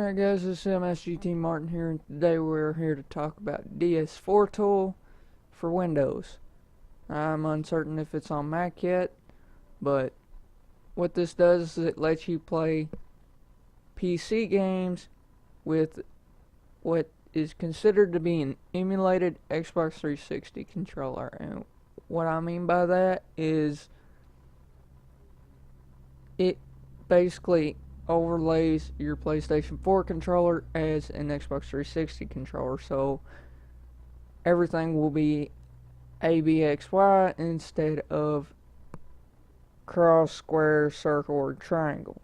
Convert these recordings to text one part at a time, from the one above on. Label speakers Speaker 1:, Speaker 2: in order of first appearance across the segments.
Speaker 1: Alright guys, this is MSGT Martin here, and today we're here to talk about DS4 tool for Windows. I'm uncertain if it's on Mac yet, but what this does is it lets you play PC games with what is considered to be an emulated Xbox 360 controller. And what I mean by that is it basically overlays your PlayStation 4 controller as an Xbox 360 controller, so everything will be ABXY instead of cross, square, circle, or triangle.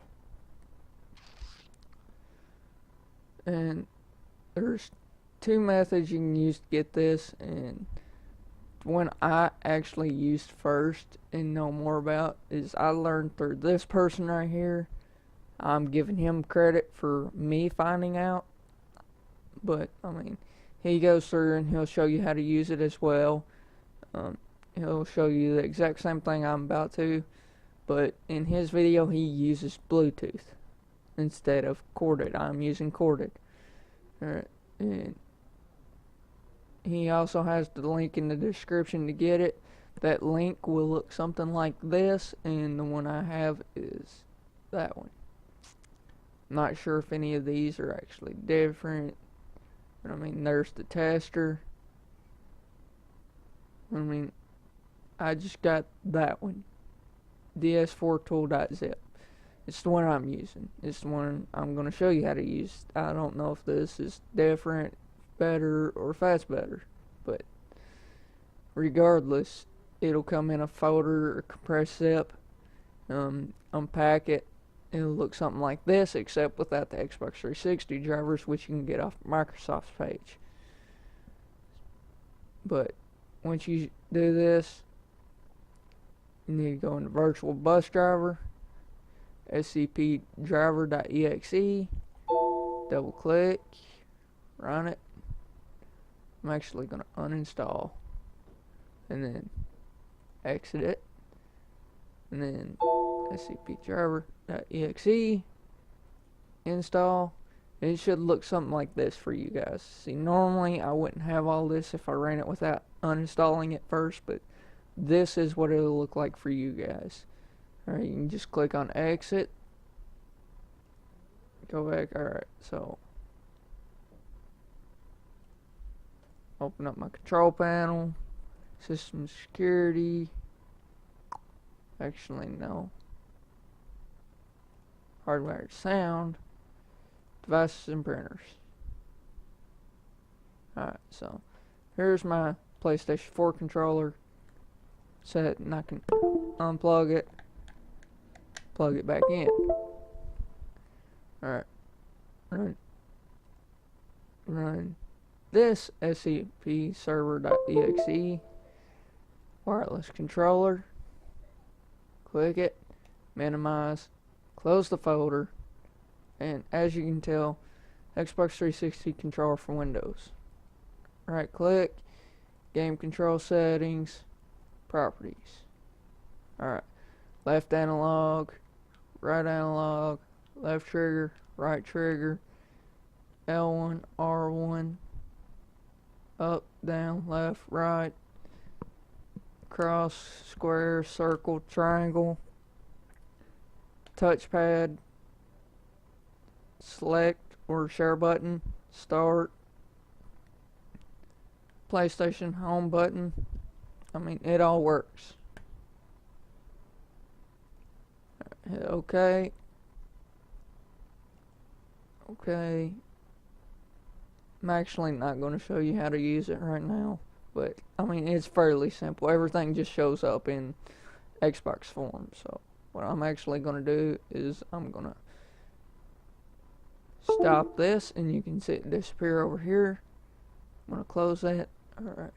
Speaker 1: And there's two methods you can use to get this, and the one I actually used first and know more about is I learned through this person right here. I'm giving him credit for me finding out, but I mean, he goes through and he'll show you how to use it as well. He'll show you the exact same thing I'm about to, but in his video he uses Bluetooth instead of corded. I'm using corded. Alright, and he also has the link in the description to get it. That link will look something like this, and the one I have is that one. Not sure if any of these are actually different, but I mean, there's the tester. I mean, I just got that one, ds4tool.zip. It's the one I'm using. It's the one I'm going to show you how to use. I don't know if this is different, better, or if that's better, but regardless, it'll come in a folder or compressed zip. Unpack it. It'll look something like this, except without the Xbox 360 drivers, which you can get off Microsoft's page. But once you do this, you need to go into virtual bus driver, scpdriver.exe, double click, run it. I'm actually going to uninstall and then exit it, and then scpdriver.exe, install. It should look something like this for you guys. See, normally I wouldn't have all this if I ran it without uninstalling it first, but this is what it'll look like for you guys. Alright, you can just click on exit, go back. Alright, so open up my control panel, system security. Actually, no. Hardwired sound, devices and printers. Alright, so here's my PlayStation 4 controller set, and I can unplug it, plug it back in. Alright, run this scpserver.exe wireless controller. Click it, minimize, close the folder, and as you can tell, Xbox 360 controller for Windows. Right click, game control settings, properties. Alright, left analog, right analog, left trigger, right trigger, L1, R1, up, down, left, right, cross, square, circle, triangle, touchpad, select or share button, start, PlayStation home button. I mean, it all works. Hit OK. Okay. I'm actually not going to show you how to use it right now, but I mean, it's fairly simple. Everything just shows up in Xbox form. So what I'm actually going to do is I'm going to stop this, and you can see it disappear over here. I'm going to close that. Alright.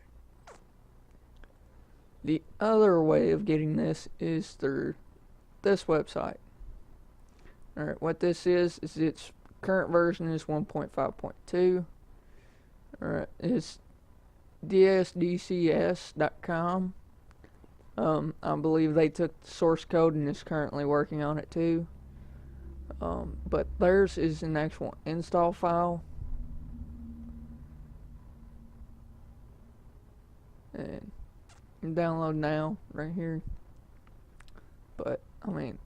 Speaker 1: The other way of getting this is through this website. Alright, what this is its current version is 1.5.2. Alright, it's dsdcs.com. I believe they took the source code and is currently working on it too. But theirs is an actual install file, and download now right here. But I mean,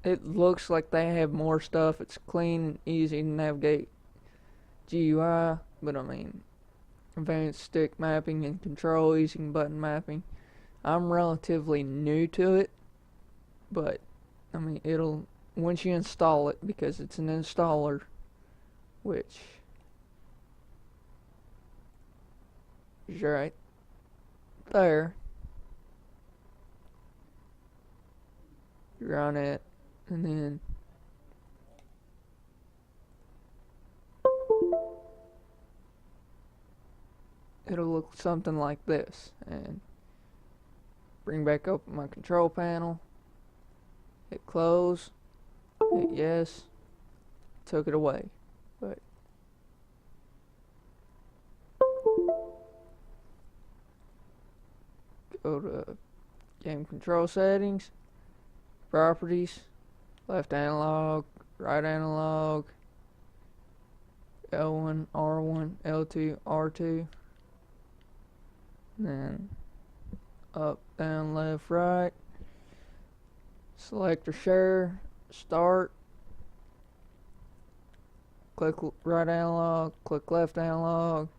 Speaker 1: it looks like they have more stuff. It's clean and easy to navigate GUI, but I mean, advanced stick mapping and control using button mapping. I'm relatively new to it, but I mean, it'll once you install it, because it's an installer, which is right there. You run it, and then it'll look something like this. And bring back up my control panel, hit close, hit yes, took it away. But go to game control settings, properties, left analog, right analog, L1, R1, L2, R2, then up, down, left, right, select or share, start, click right analog, click left analog,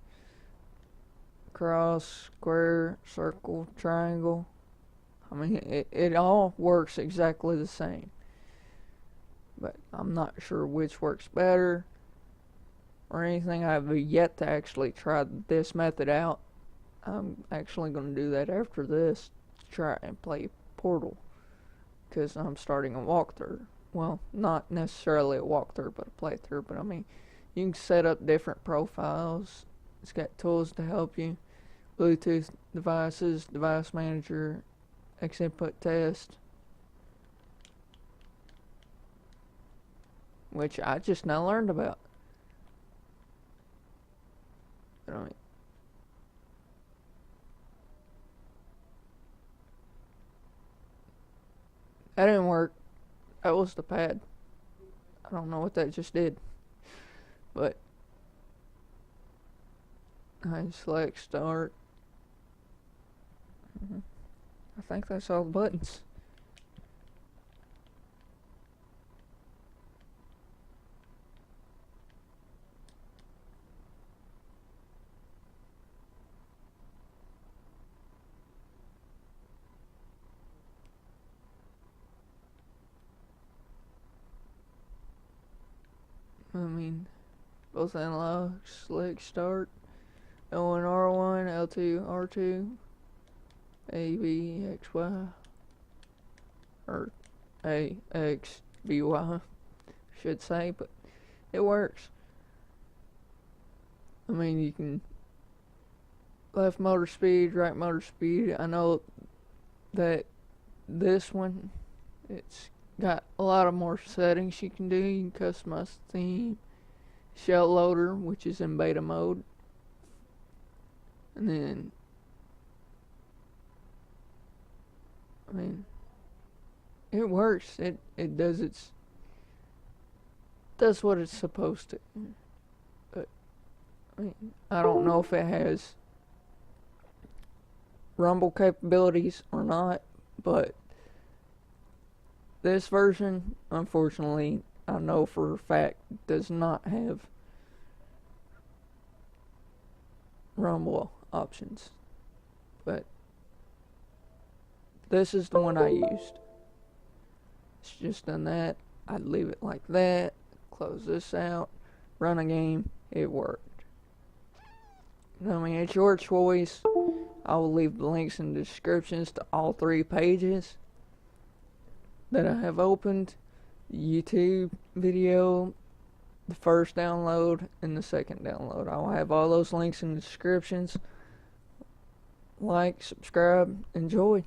Speaker 1: cross, square, circle, triangle. I mean, it all works exactly the same, but I'm not sure which works better or anything. I've yet to actually try this method out. I'm actually going to do that after this, try and play Portal, because I'm starting a walkthrough. Well, not necessarily a walkthrough, but a playthrough. But I mean, you can set up different profiles. It's got tools to help you. Bluetooth devices, device manager, X input test, which I just now learned about. But I mean, that didn't work. That was the pad. I don't know what that just did. But I select start. I think that's all the buttons. I mean, both analogs, select start, L1 R1, L2 R2, A B X Y, or A X B Y, should say, but it works. I mean, you can left motor speed, right motor speed. I know that this one, it's got a lot of more settings you can do. You can customize the theme, shell loader, which is in beta mode, and then I mean, it works. It does what it's supposed to. But I mean, I don't know if it has rumble capabilities or not, but this version, unfortunately, I know for a fact, does not have rumble options. But this is the one I used. It's just done that. I'd leave it like that. Close this out. Run a game. It worked. I mean, it's your choice. I will leave the links in the descriptions to all 3 pages that I have opened. The YouTube video, the first download, and the second download. I will have all those links in the descriptions. Like, subscribe, enjoy.